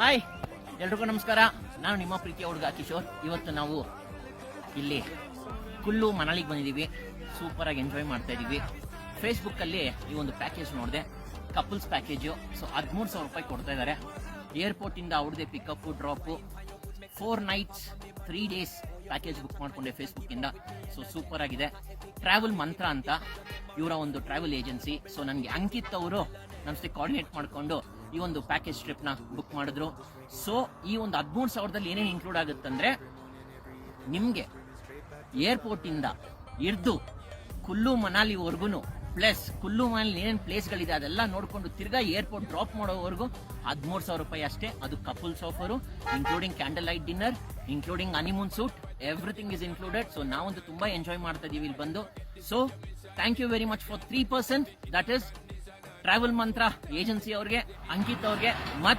Hi ಎಲ್ರಿಗೂ ನಮಸ್ಕಾರ. ನಾನು ನಿಮ್ಮ ಪ್ರೀತಿಯ ಹುಡುಗ ಕಿಶೋರ್. ಇವತ್ತು ನಾವು ಇಲ್ಲಿ ಕುಲ್ಲು ಮನಾಲಿಗೆ ಬಂದಿದ್ದೀವಿ. ಸೂಪರ್ ಆಗಿ ಎಂಜಾಯ್ ಮಾಡ್ತಾ ಇದ್ದೀವಿ. ಫೇಸ್ಬುಕ್ಕಲ್ಲಿ ಈ ಒಂದು ಪ್ಯಾಕೇಜ್ ನೋಡಿದೆ, ಕಪಲ್ಸ್ ಪ್ಯಾಕೇಜು. ಸೊ 13,000 ರೂಪಾಯಿ ಕೊಡ್ತಾ ಇದ್ದಾರೆ. ಏರ್ಪೋರ್ಟಿಂದ ಅವ್ರದ್ದೇ pickup drop, 4 nights 3 days package book ಮಾಡ್ಕೊಂಡೆ ಫೇಸ್ಬುಕ್ಕಿಂದ. ಸೊ ಸೂಪರ್ ಆಗಿದೆ. ಟ್ರಾವೆಲ್ ಮಂತ್ರ ಅಂತ ಇವರ ಒಂದು ಟ್ರಾವೆಲ್ ಏಜೆನ್ಸಿ. ಸೊ ನನಗೆ ಅಂಕಿತ್ ಅವರು ನನ್ನ ಜೊತೆ ಕೋಆರ್ಡಿನೇಟ್ ಮಾಡಿಕೊಂಡು ಈ ಒಂದು ಪ್ಯಾಕೇಜ್ ಟ್ರಿಪ್ನ ಬುಕ್ ಮಾಡಿದ್ರು. ಸೊ ಈ ಒಂದು 13,000ದಲ್ಲಿ ಏನೇನು ಇನ್ಕ್ಲೂಡ್ ಆಗುತ್ತಂದ್ರೆ, ನಿಮಗೆ ಏರ್ಪೋರ್ಟಿಂದ ಹಿಡಿದು ಕುಲ್ಲು ಮನಾಲಿವರೆಗೂ, ಪ್ಲಸ್ ಕುಲ್ಲು ಮನಾಲಿ ಏನೇನು ಪ್ಲೇಸ್ಗಳಿದೆ ಅದೆಲ್ಲ ನೋಡಿಕೊಂಡು ತಿರ್ಗಾ ಏರ್ಪೋರ್ಟ್ ಡ್ರಾಪ್ ಮಾಡೋವರೆಗೂ 13,000 ರೂಪಾಯಿ ಅಷ್ಟೇ. ಅದು couples offer, including candle light dinner, including honeymoon suite, everything is included. So ನಾವಂತೂ ತುಂಬಾ ಎಂಜಾಯ್ ಮಾಡ್ತಾ ಇದೀವಿ ಇಲ್ಲಿ ಬಂದು. So thank you very much for 3%. That is Travel Mantra agency ಅವ್ರಿಗೆ, ಅಂಕಿತ್ ಅವ್ರಿಗೆ.